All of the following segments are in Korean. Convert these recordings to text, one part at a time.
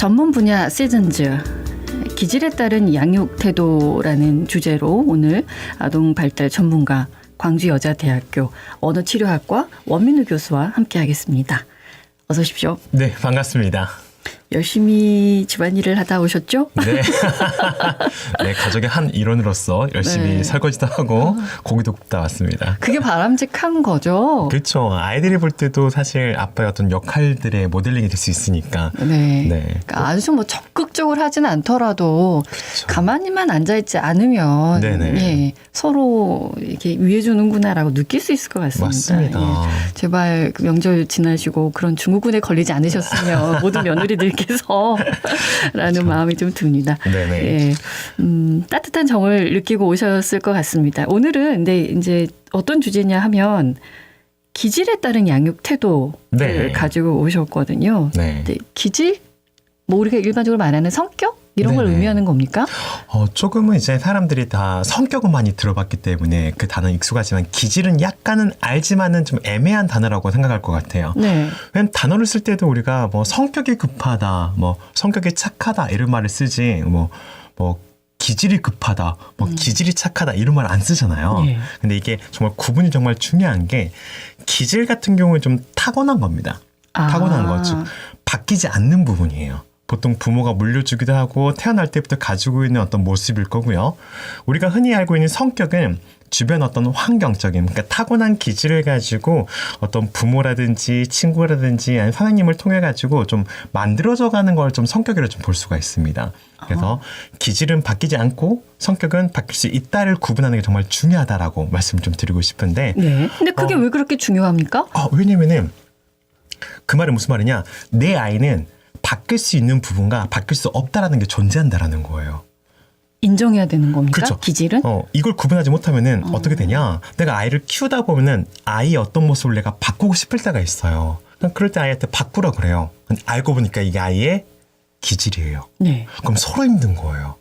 전문 분야 시즌즈 기질에 따른 양육 태도라는 주제로 오늘 아동발달 전문가 광주여자대학교 언어치료학과 원민우 교수와 함께하겠습니다. 어서 오십시오. 네, 반갑습니다. 열심히 집안일을 하다 오셨죠? 네. 네, 가족의 한 일원으로서 열심히 네. 설거지도 하고 고기도 굽다 왔습니다. 그게 바람직한 거죠? 그렇죠. 아이들이 볼 때도 사실 아빠의 어떤 역할들의 모델링이 될 수 있으니까. 네. 네. 그러니까 아주 뭐 적극적으로 하진 않더라도 그쵸. 가만히만 앉아있지 않으면 네네. 예, 서로 이렇게 위해주는구나라고 느낄 수 있을 것 같습니다. 맞습니다. 예. 제발 명절 지나시고 그런 증후군에 걸리지 않으셨으면 모든 며느리들께서 라는 마음이 좀 듭니다. 네네. 예, 따뜻한 정을 느끼고 오셨을 것 같습니다. 오늘은 근데 이제 어떤 주제냐 하면 기질에 따른 양육 태도를 네. 가지고 오셨거든요. 네. 근데 기질? 뭐 우리가 일반적으로 말하는 성격? 이런 걸 네네. 의미하는 겁니까? 조금은 이제 사람들이 다 성격은 많이 들어봤기 때문에 그 단어는 익숙하지만 기질은 약간은 알지만은 좀 애매한 단어라고 생각할 것 같아요. 네. 왜냐면 단어를 쓸 때도 우리가 뭐 성격이 급하다, 뭐 성격이 착하다 이런 말을 쓰지 뭐 기질이 급하다, 뭐 기질이 착하다 이런 말 안 쓰잖아요. 예. 근데 이게 정말 구분이 정말 중요한 게 기질 같은 경우는 좀 타고난 겁니다. 타고난 거, 즉 바뀌지 않는 부분이에요. 보통 부모가 물려주기도 하고 태어날 때부터 가지고 있는 어떤 모습일 거고요. 우리가 흔히 알고 있는 성격은 주변 어떤 환경적인, 그러니까 타고난 기질을 가지고 어떤 부모라든지 친구라든지 아니면 선생님을 통해 가지고 좀 만들어져 가는 걸 좀 성격이라 좀 볼 수가 있습니다. 그래서 기질은 바뀌지 않고 성격은 바뀔 수 있다를 구분하는 게 정말 중요하다라고 말씀을 좀 드리고 싶은데. 네. 근데 그게 왜 그렇게 중요합니까? 왜냐면은 그 말은 무슨 말이냐? 내 아이는 바뀔 수 있는 부분과 바뀔 수 없다라는 게 존재한다라는 거예요. 인정해야 되는 겁니까? 그렇죠. 기질은? 이걸 구분하지 못하면은 어떻게 되냐? 내가 아이를 키우다 보면은 아이의 어떤 모습을 내가 바꾸고 싶을 때가 있어요. 그럴 때 아이한테 바꾸라 그래요. 알고 보니까 이게 아이의 기질이에요. 네. 그럼 서로 힘든 거예요.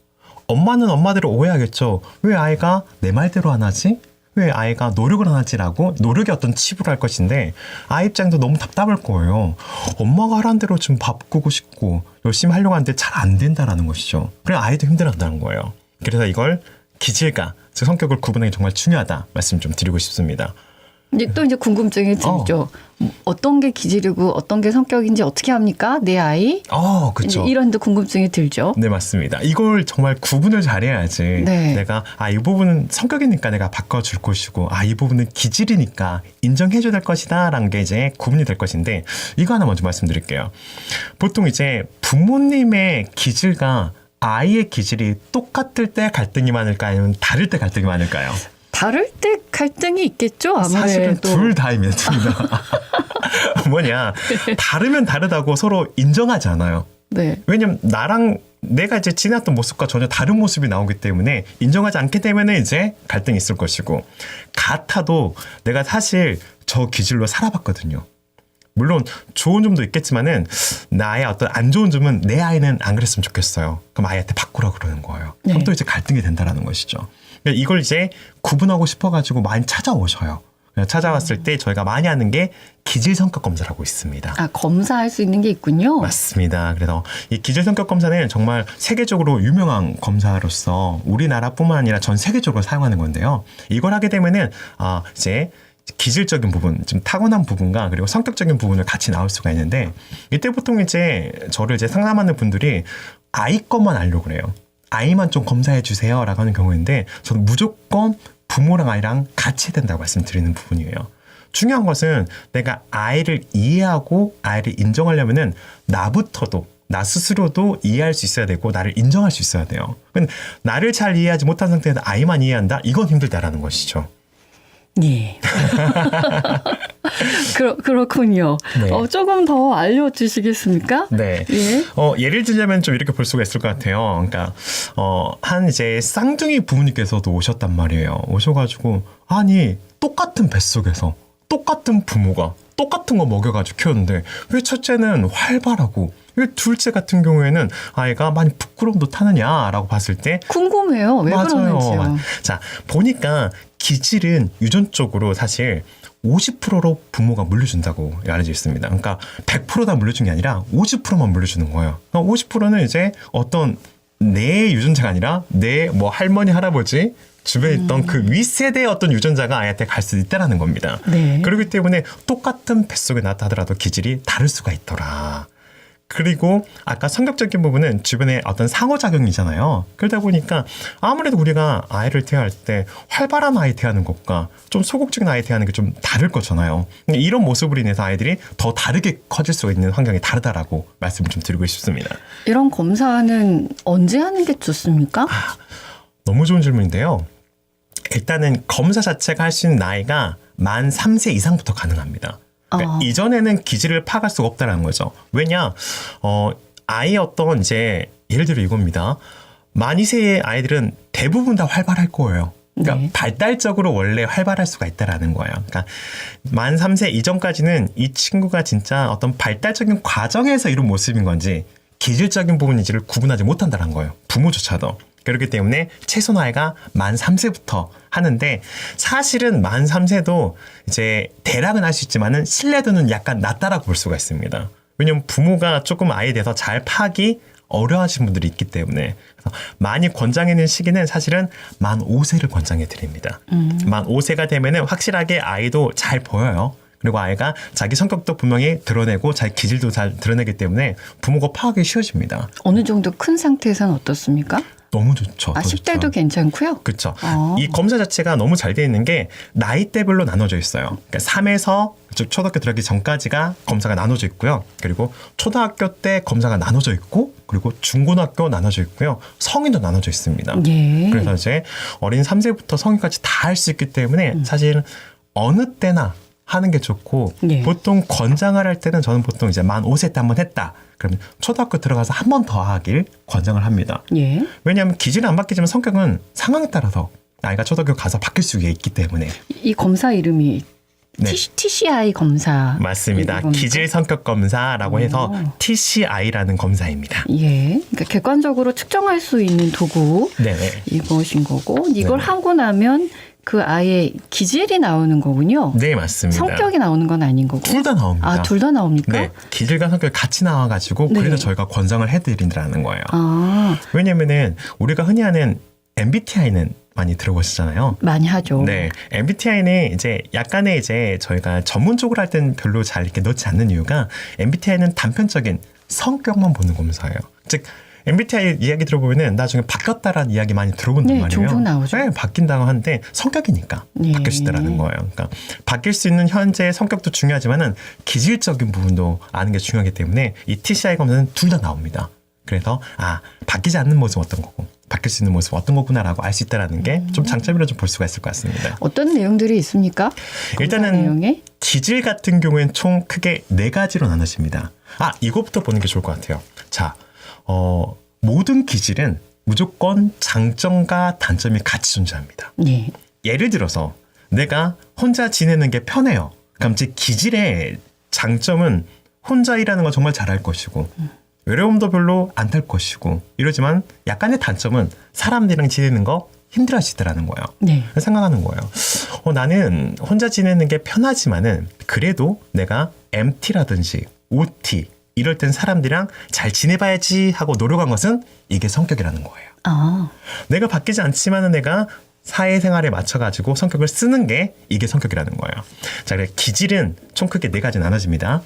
엄마는 엄마대로 오해하겠죠. 왜 아이가 내 말대로 안 하지? 왜 아이가 노력을 안 하지라고 노력의 어떤 치부를 할 것인데 아이 입장도 너무 답답할 거예요. 엄마가 하라는 대로 좀 바꾸고 싶고 열심히 하려고 하는데 잘 안 된다라는 것이죠. 그래 아이도 힘들어한다는 거예요. 그래서 이걸 기질과 즉 성격을 구분하기 정말 중요하다 말씀 좀 드리고 싶습니다. 또 이제 궁금증이 들죠. 어떤 게 기질이고 어떤 게 성격인지 어떻게 합니까? 내 아이? 그렇죠. 이런 데 궁금증이 들죠. 네, 맞습니다. 이걸 정말 구분을 잘해야지. 네. 내가 이 부분은 성격이니까 내가 바꿔줄 것이고 이 부분은 기질이니까 인정해줘야 될 것이다라는 게 이제 구분이 될 것인데 이거 하나 먼저 말씀드릴게요. 보통 이제 부모님의 기질과 아이의 기질이 똑같을 때 갈등이 많을까요? 아니면 다를 때 갈등이 많을까요? 다를 때 갈등이 있겠죠. 아무래도. 사실은 둘 다입니다. 둘 다. 뭐냐. 다르면 다르다고 서로 인정하지 않아요. 네. 왜냐면 나랑 내가 이제 지났던 모습과 전혀 다른 모습이 나오기 때문에 인정하지 않기 때문에 이제 갈등이 있을 것이고 같아도 내가 사실 저 기질로 살아봤거든요. 물론 좋은 점도 있겠지만은 나의 어떤 안 좋은 점은 내 아이는 안 그랬으면 좋겠어요. 그럼 아이한테 바꾸라 그러는 거예요. 그럼 네. 또 이제 갈등이 된다라는 것이죠. 이걸 이제 구분하고 싶어가지고 많이 찾아오셔요. 찾아왔을 때 저희가 많이 하는 게 기질 성격 검사라고 있습니다. 검사할 수 있는 게 있군요. 맞습니다. 그래서 이 기질 성격 검사는 정말 세계적으로 유명한 검사로서 우리나라뿐만 아니라 전 세계적으로 사용하는 건데요. 이걸 하게 되면은 이제 기질적인 부분, 좀 타고난 부분과 그리고 성격적인 부분을 같이 나올 수가 있는데 이때 보통 이제 저를 이제 상담하는 분들이 아이 것만 알려고 그래요. 아이만 좀 검사해 주세요라고 하는 경우인데 저는 무조건 부모랑 아이랑 같이 해야 된다고 말씀드리는 부분이에요. 중요한 것은 내가 아이를 이해하고 아이를 인정하려면은 나부터도 나 스스로도 이해할 수 있어야 되고 나를 인정할 수 있어야 돼요. 나를 잘 이해하지 못한 상태에서 아이만 이해한다? 이건 힘들다라는 것이죠. 예. 그렇군요. 네. 조금 더 알려주시겠습니까? 네. 예. 예를 들자면 좀 이렇게 볼 수가 있을 것 같아요. 그러니까, 한 이제 쌍둥이 부모님께서도 오셨단 말이에요. 오셔가지고, 아니, 똑같은 뱃속에서 똑같은 부모가 똑같은 거 먹여가지고 키웠는데 왜 첫째는 활발하고 왜 둘째 같은 경우에는 아이가 많이 부끄러움도 타느냐라고 봤을 때 궁금해요. 왜 맞아요. 그러는지요. 자, 보니까 기질은 유전적으로 사실 50%로 부모가 물려준다고 알려져 있습니다. 그러니까 100%다 물려준 게 아니라 50%만 물려주는 거예요. 그러니까 50%는 이제 어떤 내 유전자가 아니라 내 뭐 할머니, 할아버지 주변에 있던 그 윗세대의 어떤 유전자가 아이한테 갈 수 있다라는 겁니다. 네. 그렇기 때문에 똑같은 뱃속에 낳았다 하더라도 기질이 다를 수가 있더라. 그리고 아까 성격적인 부분은 주변에 어떤 상호작용이잖아요. 그러다 보니까 아무래도 우리가 아이를 대할 때 활발한 아이 대하는 것과 좀 소극적인 아이 대하는 게 좀 다를 거잖아요. 이런 모습으로 인해서 아이들이 더 다르게 커질 수 있는 환경이 다르다라고 말씀을 좀 드리고 싶습니다. 이런 검사는 언제 하는 게 좋습니까? 너무 좋은 질문인데요. 일단은 검사 자체가 할 수 있는 나이가 만 3세 이상부터 가능합니다. 그러니까 이전에는 기질을 파악할 수가 없다는 거죠. 왜냐, 아이의 어떤 이제 예를 들어 이겁니다. 만 2세의 아이들은 대부분 다 활발할 거예요. 그러니까 네. 발달적으로 원래 활발할 수가 있다라는 거예요. 그러니까 만 3세 이전까지는 이 친구가 진짜 어떤 발달적인 과정에서 이런 모습인 건지 기질적인 부분인지를 구분하지 못한다는 거예요. 부모조차도. 그렇기 때문에 최소 나이가 만 3세부터 하는데 사실은 만 3세도 이제 대략은 할 수 있지만은 신뢰도는 약간 낮다라고 볼 수가 있습니다. 왜냐면 부모가 조금 아이에 대해서 잘 파악이 어려워하신 분들이 있기 때문에 그래서 많이 권장해 있는 시기는 사실은 만 5세를 권장해 드립니다. 만 5세가 되면은 확실하게 아이도 잘 보여요. 그리고 아이가 자기 성격도 분명히 드러내고 자기 기질도 잘 드러내기 때문에 부모가 파악이 쉬워집니다. 어느 정도 큰 상태에서는 어떻습니까? 너무 좋죠. 더 10대도 좋죠. 괜찮고요. 그렇죠. 이 검사 자체가 너무 잘 되어 있는 게 나이대별로 나눠져 있어요. 그러니까 3에서 초등학교 들어가기 전까지가 검사가 나눠져 있고요. 그리고 초등학교 때 검사가 나눠져 있고 그리고 중고등학교 나눠져 있고요. 성인도 나눠져 있습니다. 예. 그래서 이제 어린 3세부터 성인까지 다 할 수 있기 때문에 사실 어느 때나 하는 게 좋고 예. 보통 권장을 할 때는 저는 보통 이제 만 5세 때 한 번 했다. 그러면 초등학교 들어가서 한 번 더 하길 권장을 합니다. 예. 왜냐하면 기질은 안 바뀌지만 성격은 상황에 따라서 아이가 초등학교 가서 바뀔 수 있기 때문에. 이 검사 이름이 네. TCI 검사. 맞습니다. 이겁니까? 기질 성격 검사라고 해서 오. TCI라는 검사입니다. 예. 그러니까 객관적으로 측정할 수 있는 도구 네네. 이것인 거고 이걸 네네. 하고 나면 그 아이의 기질이 나오는 거군요. 네, 맞습니다. 성격이 나오는 건 아닌 거고. 둘 다 나옵니다. 아, 둘 다 나옵니까? 네, 기질과 성격이 같이 나와가지고 네. 그래서 저희가 권장을 해드린다는 거예요. 아, 왜냐면은 우리가 흔히 하는 MBTI는 많이 들어보시잖아요. 많이 하죠. 네, MBTI는 이제 약간의 이제 저희가 전문적으로 할 때는 별로 잘 이렇게 넣지 않는 이유가 MBTI는 단편적인 성격만 보는 검사예요. 즉 MBTI 이야기 들어보면은 나중에 바뀌었다라는 이야기 많이 들어본단 네, 말이에요. 종종 나오죠. 네, 바뀐다고 하는데 성격이니까 네. 바뀔 수 있다라는 거예요. 그러니까 바뀔 수 있는 현재의 성격도 중요하지만은 기질적인 부분도 아는 게 중요하기 때문에 이 TCI 검사는 둘 다 나옵니다. 그래서 바뀌지 않는 모습은 어떤 거고 바뀔 수 있는 모습은 어떤 거구나라고 알 수 있다라는 게 좀 장점이라 좀 볼 수가 있을 것 같습니다. 어떤 내용들이 있습니까? 검사 일단은 내용에? 기질 같은 경우에는 총 크게 4가지로 나눠집니다. 이것부터 보는 게 좋을 것 같아요. 자, 모든 기질은 무조건 장점과 단점이 같이 존재합니다. 네. 예를 들어서 내가 혼자 지내는 게 편해요. 그럼 제 기질의 장점은 혼자 일하는 건 정말 잘할 것이고 외로움도 별로 안 탈 것이고 이러지만 약간의 단점은 사람들이랑 지내는 거 힘들어할 수 있다는 거예요. 네. 생각하는 거예요. 나는 혼자 지내는 게 편하지만은 그래도 내가 MT라든지 OT 이럴 땐 사람들이랑 잘 지내봐야지 하고 노력한 것은 이게 성격이라는 거예요. 아, 내가 바뀌지 않지만은 내가 사회생활에 맞춰가지고 성격을 쓰는 게 이게 성격이라는 거예요. 자, 그래 기질은 총 크게 4가지 나눠집니다.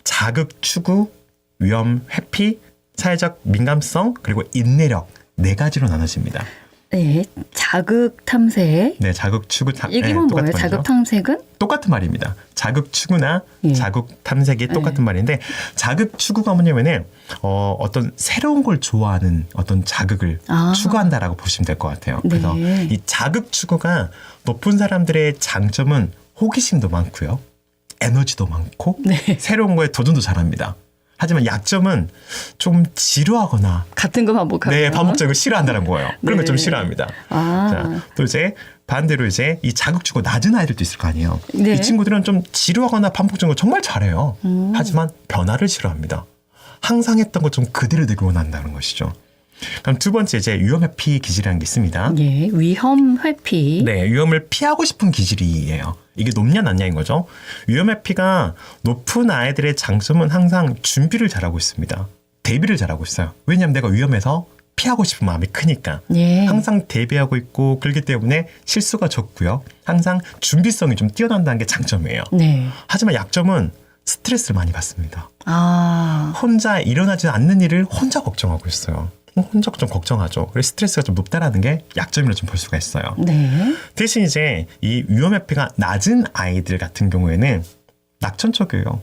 자극, 추구, 위험, 회피, 사회적 민감성, 그리고 인내력 4가지로 나눠집니다. 네. 자극 탐색. 네, 자극, 추구, 이게 뭐예요? 똑같은 자극 말이죠. 탐색은? 똑같은 말입니다. 자극, 추구나 예. 자극, 탐색이 똑같은 말인데 자극, 추구가 뭐냐면은 어떤 새로운 걸 좋아하는 어떤 자극을 추구한다라고 보시면 될 것 같아요. 네. 그래서 이 자극, 추구가 높은 사람들의 장점은 호기심도 많고요. 에너지도 많고 네. 새로운 거에 도전도 잘합니다. 하지만 약점은 좀 지루하거나 같은 거 반복하고. 네, 반복적으로 싫어한다는 거예요. 그런 네. 걸 좀 싫어합니다. 아. 자, 또 이제 반대로 이제 이 자극주고 낮은 아이들도 있을 거 아니에요. 네. 이 친구들은 좀 지루하거나 반복적인 거 정말 잘해요. 하지만 변화를 싫어합니다. 항상 했던 거 좀 그대로 되길 원한다는 것이죠. 그럼 두 번째 이제 위험회피 기질이라는 게 있습니다. 예, 위험 회피. 네, 위험을 피하고 싶은 기질이에요. 이게 높냐 낮냐인 거죠. 위험회피가 높은 아이들의 장점은 항상 준비를 잘하고 있습니다. 대비를 잘하고 있어요. 왜냐하면 내가 위험해서 피하고 싶은 마음이 크니까. 예. 항상 대비하고 있고 그렇기 때문에 실수가 적고요. 항상 준비성이 좀 뛰어난다는 게 장점이에요. 네. 하지만 약점은 스트레스를 많이 받습니다. 아, 혼자 일어나지 않는 일을 혼자 걱정하고 있어요. 혼자 좀 걱정하죠. 그래서 스트레스가 좀 높다라는 게 약점이라 좀 볼 수가 있어요. 네. 대신 이제 이 위험회피가 낮은 아이들 같은 경우에는 낙천적이에요.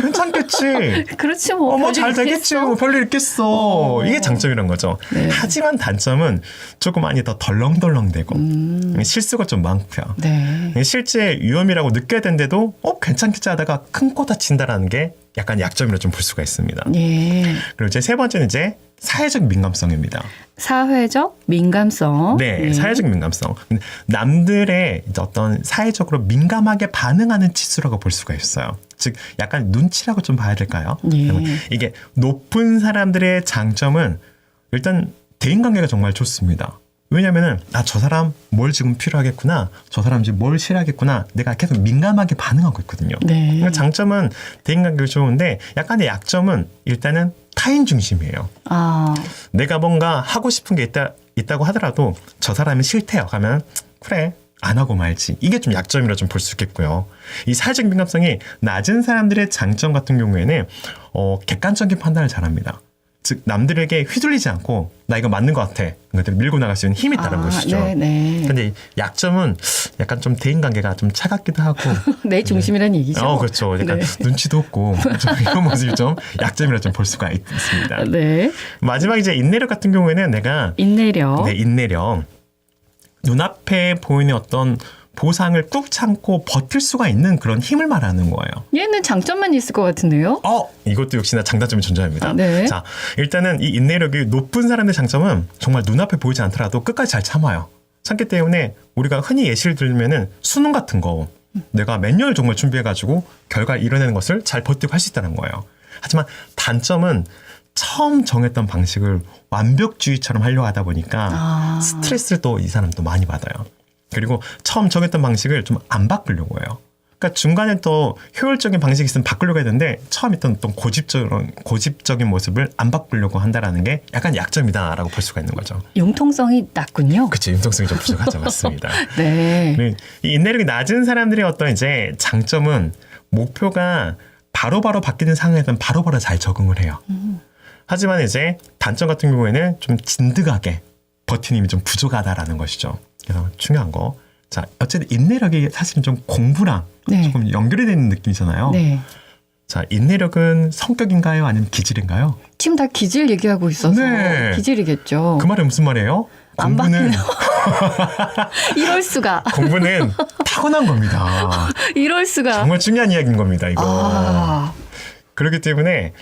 괜찮겠지. 그렇지 뭐. 뭐 잘 별일 되겠지. 있겠어? 뭐 별일 있겠어. 이게 장점이란 거죠. 네. 하지만 단점은 조금 많이 더 덜렁덜렁대고 실수가 좀 많고요. 네. 실제 위험이라고 느껴야 되는데도 괜찮겠지 하다가 큰 코 다친다라는 게 약간 약점이라 좀 볼 수가 있습니다. 예. 그리고 이제 세 번째는 이제 사회적 민감성입니다. 사회적 민감성. 네, 예. 사회적 민감성. 남들의 이제 어떤 사회적으로 민감하게 반응하는 치수라고 볼 수가 있어요. 즉, 약간 눈치라고 좀 봐야 될까요? 예. 이게 높은 사람들의 장점은 일단 대인관계가 정말 좋습니다. 왜냐면은 저 사람 뭘 지금 필요하겠구나, 저 사람 지금 뭘 싫어하겠구나, 내가 계속 민감하게 반응하고 있거든요. 네. 그러니까 장점은 대인관계가 좋은데 약간의 약점은 일단은 타인 중심이에요. 아, 내가 뭔가 하고 싶은 게 있다고 하더라도 저 사람이 싫대요. 하면 그래 안 하고 말지. 이게 좀 약점이라 좀 볼 수 있겠고요. 이 사회적 민감성이 낮은 사람들의 장점 같은 경우에는 객관적인 판단을 잘합니다. 즉 남들에게 휘둘리지 않고 나 이거 맞는 것 같아. 그것들을 밀고 나갈 수 있는 힘이 있다는 것이죠. 네네. 근데 약점은 약간 좀 대인관계가 좀 차갑기도 하고 내 중심이란 얘기죠. 그렇죠. 약간 네. 눈치도 없고 좀 이런 모습이 좀 약점이라 좀 볼 수가 있습니다. 네. 마지막 이제 인내력 같은 경우에는 내가 인내력. 네, 인내력. 눈앞에 보이는 어떤 보상을 꾹 참고 버틸 수가 있는 그런 힘을 말하는 거예요. 얘는 장점만 있을 것 같은데요? 이것도 역시나 장단점이 존재합니다. 네. 자, 일단은 이 인내력이 높은 사람의 장점은 정말 눈앞에 보이지 않더라도 끝까지 잘 참아요. 참기 때문에 우리가 흔히 예시를 들면은 수능 같은 거 내가 몇 년을 정말 준비해가지고 결과를 이뤄내는 것을 잘 버티고 할 수 있다는 거예요. 하지만 단점은 처음 정했던 방식을 완벽주의처럼 하려고 하다 보니까 스트레스를 또 이 사람도 많이 받아요. 그리고 처음 정했던 방식을 좀 안 바꾸려고 해요. 그러니까 중간에 또 효율적인 방식이 있으면 바꾸려고 했는데 처음 있던 또 고집적인 모습을 안 바꾸려고 한다라는 게 약간 약점이다라고 볼 수가 있는 거죠. 융통성이 낮군요. 그렇죠. 융통성이 좀 부족하죠. 맞습니다. 네. 네, 이 인내력이 낮은 사람들의 어떤 이제 장점은 목표가 바로바로 바뀌는 상황에서는 바로바로 잘 적응을 해요. 하지만 이제 단점 같은 경우에는 좀 진득하게 버티는 힘이 좀 부족하다라는 것이죠. 그래서 중요한 거. 자, 어쨌든 인내력이 사실은 좀 공부랑 네. 조금 연결이 되는 느낌이잖아요. 네. 자, 인내력은 성격인가요? 아니면 기질인가요? 지금 다 기질 얘기하고 있어서 네. 기질이겠죠. 그 말이 무슨 말이에요? 안 이럴 수가. 공부는 타고난 겁니다. 이럴 수가. 정말 중요한 이야기인 겁니다, 이거. 아, 그렇기 때문에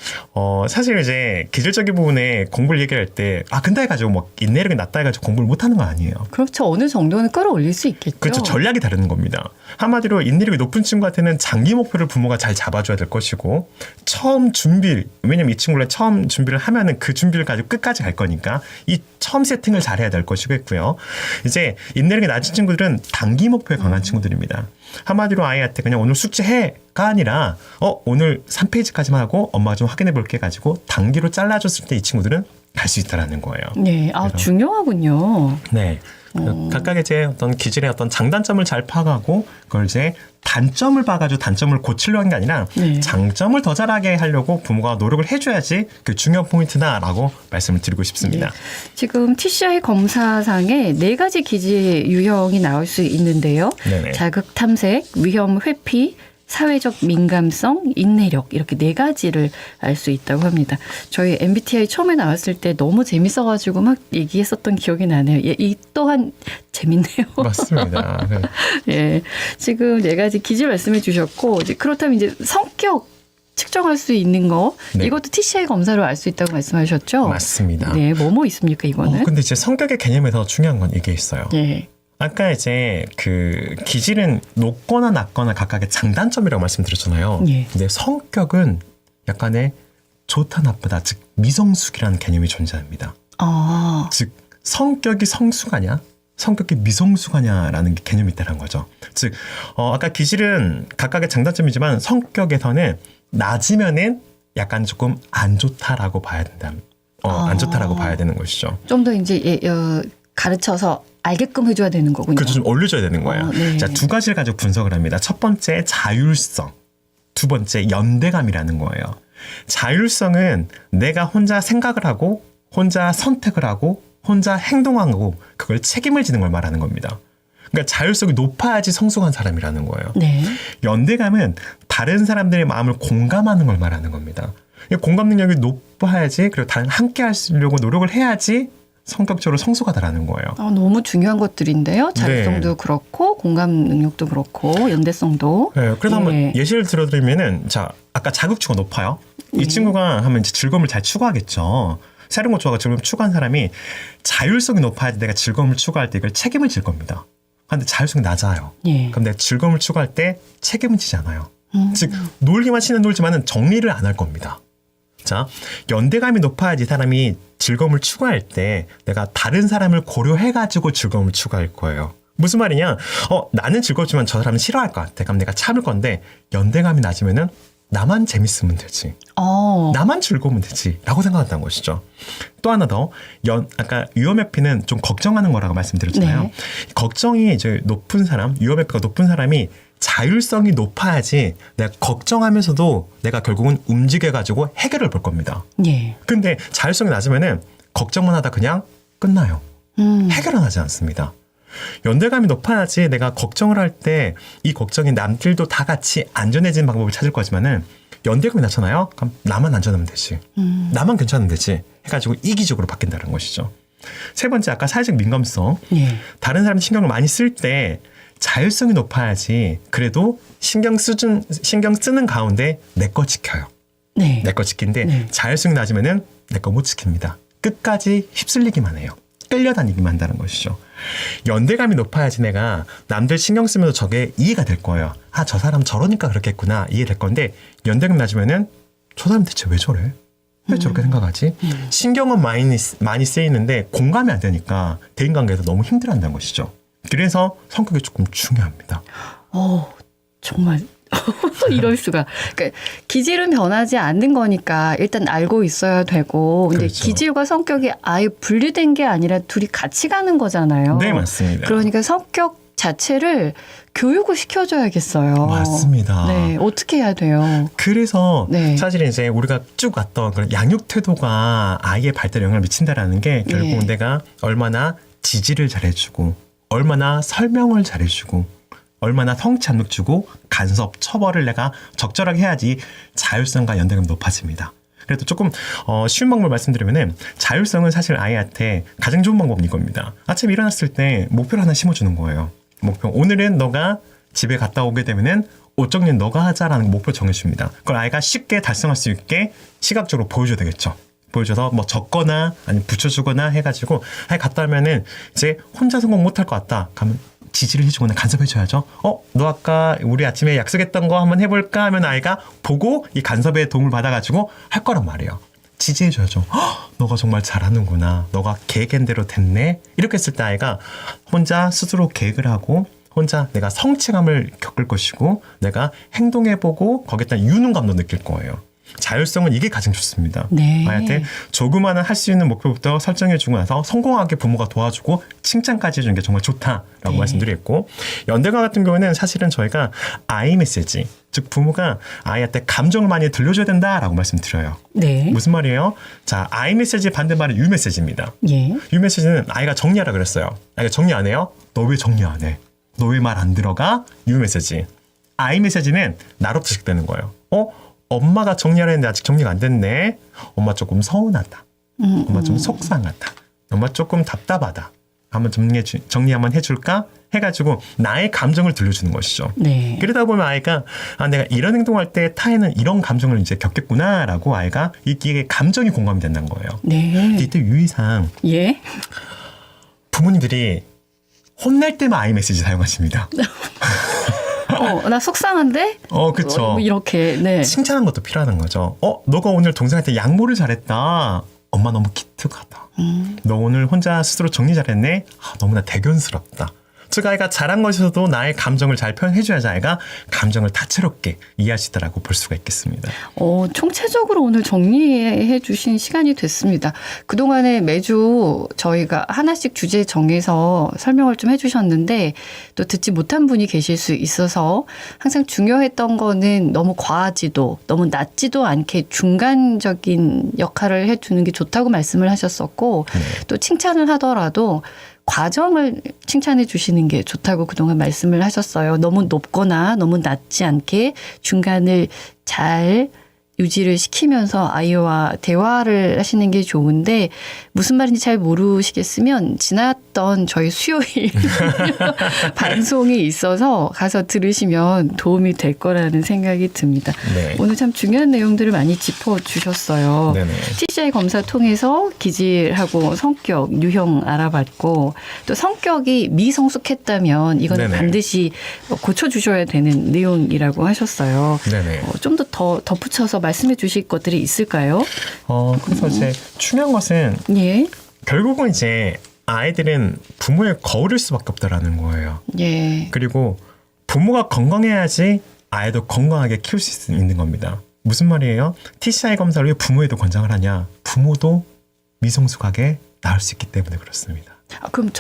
사실 이제 기질적인 부분에 공부를 얘기할 때 근데 해가지고 뭐 인내력이 낮다 해가지고 공부를 못하는 거 아니에요. 그렇죠. 어느 정도는 끌어올릴 수 있겠죠. 그렇죠. 전략이 다른 겁니다. 한마디로 인내력이 높은 친구한테는 장기 목표를 부모가 잘 잡아줘야 될 것이고 왜냐면 이 친구가 처음 준비를 하면은 그 준비를 가지고 끝까지 갈 거니까 이 처음 세팅을 잘해야 될 것이겠고요. 이제 인내력이 낮은 친구들은 단기 목표에 강한 친구들입니다. 한마디로 아이한테 그냥 오늘 숙제해가 아니라 오늘 3페이지까지만 하고 엄마가 좀 확인해 볼게 가지고 단기로 잘라줬을 때 이 친구들은 갈 수 있다라는 거예요. 네, 중요하군요. 네. 각각의 제 어떤 기질의 어떤 장단점을 잘 파악하고 그걸 이제 단점을 봐가지고 단점을 고치려고 하는 게 아니라 네. 장점을 더 잘하게 하려고 부모가 노력을 해줘야지 그 중요한 포인트다라고 말씀을 드리고 싶습니다. 네. 지금 TCI 검사상에 4가지 기질 유형이 나올 수 있는데요. 네네. 자극 탐색, 위험 회피, 사회적 민감성, 인내력 이렇게 4가지를 알 수 있다고 합니다. 저희 MBTI 처음에 나왔을 때 너무 재밌어가지고 막 얘기했었던 기억이 나네요. 이 또한 재밌네요. 맞습니다. 네. 예, 지금 4가지 기질 말씀해 주셨고 이제 그렇다면 이제 성격 측정할 수 있는 거 네. 이것도 TCI 검사로 알 수 있다고 말씀하셨죠? 맞습니다. 네, 뭐 있습니까 이거는? 근데 이제 성격의 개념에서 중요한 건 이게 있어요. 네. 아까 이제 그 기질은 높거나 낮거나 각각의 장단점이라고 말씀드렸잖아요. 예. 근데 성격은 약간의 좋다 나쁘다, 즉 미성숙이라는 개념이 존재합니다. 아, 즉 성격이 성숙하냐, 성격이 미성숙하냐라는 게 개념이 있다는 거죠. 즉, 아까 기질은 각각의 장단점이지만 성격에서는 낮으면은 약간 조금 안 좋다라고 봐야 된다. 안 좋다라고 봐야 되는 것이죠. 좀 더 이제 가르쳐서 알게끔 해줘야 되는 거군요. 그렇죠. 좀 올려줘야 되는 거예요. 네. 자, 두 가지를 가지고 분석을 합니다. 첫 번째 자율성, 두 번째 연대감이라는 거예요. 자율성은 내가 혼자 생각을 하고 혼자 선택을 하고 혼자 행동하고 그걸 책임을 지는 걸 말하는 겁니다. 그러니까 자율성이 높아야지 성숙한 사람이라는 거예요. 네. 연대감은 다른 사람들의 마음을 공감하는 걸 말하는 겁니다. 공감 능력이 높아야지 그리고 다른 함께 하려고 노력을 해야지 성격적으로 성숙하다라는 거예요. 너무 중요한 것들인데요. 자율성도 네. 그렇고 공감 능력도 그렇고 연대성도. 네, 그래서 한번 예시를 들어드리면은 자 아까 자극추가 높아요. 이 친구가 하면 이제 즐거움을 잘 추구하겠죠. 새로운 거 좋아하고 즐거움을 추구한 사람이 자율성이 높아야 내가 즐거움을 추구할 때 이걸 책임을 질 겁니다. 근데 자율성이 낮아요. 예. 그럼 내가 즐거움을 추구할 때 책임은 지지 않아요. 즉 놀기만 치는 놀지만은 정리를 안 할 겁니다. 자, 연대감이 높아야지 사람이 즐거움을 추구할 때 내가 다른 사람을 고려해가지고 즐거움을 추구할 거예요. 무슨 말이냐? 나는 즐겁지만 저 사람은 싫어할 것 같아. 그럼 내가 참을 건데 연대감이 낮으면은 나만 재밌으면 되지. 나만 즐거우면 되지. 라고 생각한다는 것이죠. 또 하나 더, 아까 유어메피는 좀 걱정하는 거라고 말씀드렸잖아요. 네. 걱정이 이제 높은 사람, 유어메피가 높은 사람이 자율성이 높아야지 내가 걱정하면서도 내가 결국은 움직여가지고 해결을 볼 겁니다. 예. 근데 자율성이 낮으면은 걱정만 하다 그냥 끝나요. 해결은 하지 않습니다. 연대감이 높아야지 내가 걱정을 할 때 이 걱정이 남들도 다 같이 안전해지는 방법을 찾을 거지만은 연대감이 낮잖아요. 그럼 나만 안전하면 되지. 나만 괜찮으면 되지. 해가지고 이기적으로 바뀐다는 것이죠. 세 번째 아까 사회적 민감성. 예. 다른 사람 신경을 많이 쓸 때 자율성이 높아야지 그래도 신경 쓰는 가운데 내 거 지켜요. 네. 내 거 지킨데 네. 자율성이 낮으면은 내 거 못 지킵니다. 끝까지 휩쓸리기만 해요. 끌려다니기만 한다는 것이죠. 연대감이 높아야지 내가 남들 신경 쓰면서 저게 이해가 될 거예요. 아, 저 사람 저러니까 그렇겠구나 이해될 건데 연대감이 낮으면은 저 사람 대체 왜 저래? 왜 저렇게 생각하지? 신경은 많이 쓰이는데 공감이 안 되니까 대인관계에서 너무 힘들어한다는 것이죠. 그래서 성격이 조금 중요합니다. 정말 이럴 수가. 그러니까 기질은 변하지 않는 거니까 일단 알고 있어야 되고, 근데 그렇죠. 기질과 성격이 아예 분리된 게 아니라 둘이 같이 가는 거잖아요. 네, 맞습니다. 그러니까 성격 자체를 교육을 시켜줘야겠어요. 맞습니다. 네, 어떻게 해야 돼요? 그래서 네. 사실 이제 우리가 쭉 왔던 그런 양육 태도가 아이의 발달에 영향을 미친다라는 게 결국 네. 내가 얼마나 지지를 잘해주고 얼마나 설명을 잘해주고 얼마나 성치 않게 주고 간섭, 처벌을 내가 적절하게 해야지 자율성과 연대감이 높아집니다. 그래도 조금 쉬운 방법을 말씀드리면은 자율성은 사실 아이한테 가장 좋은 방법은 이겁니다. 아침에 일어났을 때 목표를 하나 심어주는 거예요. 목표. 오늘은 너가 집에 갔다 오게 되면은 옷 정리는 너가 하자라는 목표를 정해줍니다. 그걸 아이가 쉽게 달성할 수 있게 시각적으로 보여줘야 되겠죠. 보여줘서 뭐 적거나 아니면 붙여주거나 해가지고 아이 갔다 오면은 이제 혼자 성공 못할 것 같다. 가면 지지를 해주거나 간섭해줘야죠. 너 아까 우리 아침에 약속했던 거 한번 해볼까 하면 아이가 보고 이 간섭의 도움을 받아가지고 할 거란 말이에요. 지지해줘야죠. 너가 정말 잘하는구나. 너가 계획한 대로 됐네. 이렇게 했을 때 아이가 혼자 스스로 계획을 하고 혼자 내가 성취감을 겪을 것이고 내가 행동해보고 거기에 유능감도 느낄 거예요. 자율성은 이게 가장 좋습니다. 네. 아이한테 조그마한 할 수 있는 목표부터 설정해주고 나서 성공하게 부모가 도와주고 칭찬까지 해주는 게 정말 좋다라고 네. 말씀드렸고 연대감 같은 경우에는 사실은 저희가 아이 메시지 즉 부모가 아이한테 감정을 많이 들려줘야 된다라고 말씀드려요. 네. 무슨 말이에요? 자, 아이 메시지 반대말은 유 메시지입니다. 예. 유 메시지는 아이가 정리하라 그랬어요. 아이가 정리 안 해요? 너 왜 정리 안 해? 너 왜 말 안 들어가? 유 메시지. 아이 메시지는 나로부터 시작되는 거예요. 엄마가 정리하려 했는데 아직 정리가 안 됐네. 엄마 조금 서운하다. 엄마 좀 속상하다. 엄마 조금 답답하다. 한번 정리 한번 해줄까? 해가지고 나의 감정을 들려주는 것이죠. 네. 그러다 보면 아이가 내가 이런 행동할 때 타에는 이런 감정을 이제 겪겠구나라고 아이가 이게 감정이 공감이 된다는 거예요. 네. 이때 유의사항 예. 부모님들이 혼낼 때만 아이 메시지 사용하십니다. 나 속상한데? 그쵸. 뭐 이렇게, 네. 칭찬한 것도 필요한 거죠. 너가 오늘 동생한테 양보를 잘했다. 엄마 너무 기특하다. 너 오늘 혼자 스스로 정리 잘했네? 아, 너무나 대견스럽다. 즉 아이가 잘한 것에서도 나의 감정을 잘 표현해줘야지 아이가 감정을 다채롭게 이해할 수 있다라고 볼 수가 있겠습니다. 총체적으로 오늘 정리해 주신 시간이 됐습니다. 그동안에 매주 저희가 하나씩 주제 정해서 설명을 좀 해주셨는데 또 듣지 못한 분이 계실 수 있어서 항상 중요했던 거는 너무 과하지도 너무 낮지도 않게 중간적인 역할을 해주는 게 좋다고 말씀을 하셨었고 또 칭찬을 하더라도 과정을 칭찬해 주시는 게 좋다고 그동안 말씀을 하셨어요. 너무 높거나 너무 낮지 않게 중간을 잘 유지를 시키면서 아이와 대화를 하시는 게 좋은데 무슨 말인지 잘 모르시겠으면 지났던 저희 수요일 방송이 있어서 가서 들으시면 도움이 될 거라는 생각이 듭니다. 네. 오늘 참 중요한 내용들을 많이 짚어주셨어요. 네네. TCI 검사 통해서 기질하고 성격, 유형 알아봤고 또 성격이 미성숙했다면 이거는 네네. 반드시 고쳐주셔야 되는 내용이라고 하셨어요. 네네. 좀 더 덧붙여서 말씀해 주실 것들이 있을까요? 그래서 이제 중요한 것은 예. 결국은 이제 아이들은 부모의 거울일 수밖에 없다라는 거예요. 예. 그리고 부모가 건강해야지 아이도 건강하게 키울 수 있는 겁니다. 무슨 말이에요? TCI 검사를 왜 부모에도 권장을 하냐? 부모도 미성숙하게 낳을 수 있기 때문에 그렇습니다. 그럼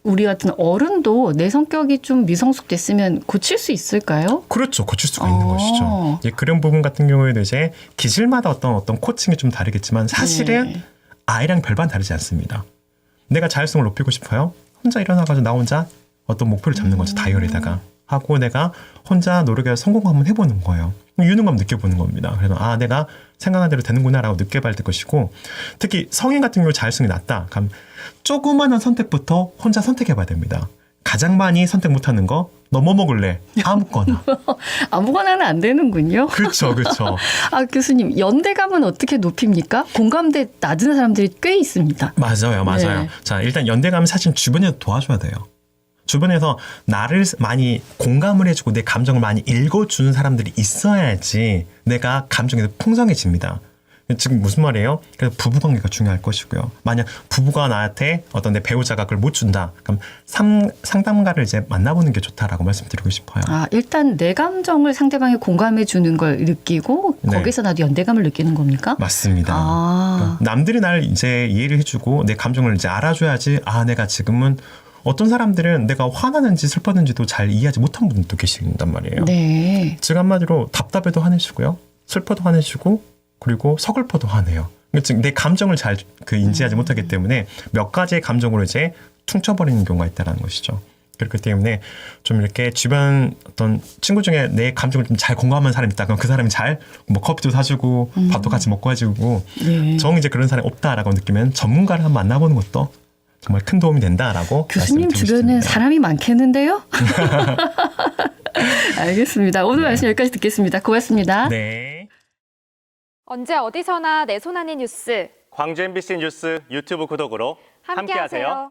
우리 같은 어른도 내 성격이 좀 미성숙됐으면 고칠 수 있을까요? 그렇죠. 고칠 수가 있는 것이죠. 이제 그런 부분 같은 경우에도 이제 기질마다 어떤 코칭이 좀 다르겠지만 사실은 네. 아이랑 별반 다르지 않습니다. 내가 자율성을 높이고 싶어요. 혼자 일어나가지고 나 혼자 어떤 목표를 잡는 거죠. 다이어리에다가 하고 내가 혼자 노력해서 성공 한번 해보는 거예요. 유능감 느껴보는 겁니다. 그래서 내가 생각한 대로 되는구나라고 느껴봐야 될 것이고 특히 성인 같은 경우 자율성이 낮다. 그럼 조그마한 선택부터 혼자 선택해봐야 됩니다. 가장 많이 선택 못하는 거 너 뭐 먹을래? 아무거나. 아무거나는 안 되는군요. 그렇죠. 그렇죠. 교수님 연대감은 어떻게 높입니까? 공감대 낮은 사람들이 꽤 있습니다. 맞아요. 네. 자, 일단 연대감은 사실 주변에서 도와줘야 돼요. 주변에서 나를 많이 공감을 해주고 내 감정을 많이 읽어주는 사람들이 있어야지 내가 감정에서 풍성해집니다. 지금 무슨 말이에요? 그래서 부부관계가 중요할 것이고요. 만약 부부가 나한테 어떤 내 배우자가 그걸 못 준다. 그럼 상담가를 이제 만나보는 게 좋다라고 말씀드리고 싶어요. 일단 내 감정을 상대방이 공감해 주는 걸 느끼고 네. 거기서 나도 연대감을 느끼는 겁니까? 맞습니다. 그러니까 남들이 나를 이제 이해를 해주고 내 감정을 이제 알아줘야지 내가 지금은 어떤 사람들은 내가 화나는지 슬펐는지도 잘 이해하지 못한 분들도 계신단 말이에요. 네. 즉 한마디로 답답해도 화내시고요. 슬퍼도 화내시고 그리고 서글퍼도 화내요. 즉 내 감정을 잘 인지하지 못하기 때문에 몇 가지의 감정으로 이제 퉁쳐버리는 경우가 있다는 것이죠. 그렇기 때문에 좀 이렇게 주변 어떤 친구 중에 내 감정을 좀 잘 공감하는 사람이 있다. 그럼 그 사람이 잘 뭐 커피도 사주고 밥도 같이 먹고 해주고 네. 정 이제 그런 사람이 없다라고 느끼면 전문가를 한번 만나보는 것도 정말 큰 도움이 된다라고 교수님 말씀드리고 주변에 싶습니다. 사람이 많겠는데요? 알겠습니다. 오늘 말씀 여기까지 듣겠습니다. 고맙습니다. 네. 언제 어디서나 내 손 안의 뉴스 광주 MBC 뉴스 유튜브 구독으로 함께하세요.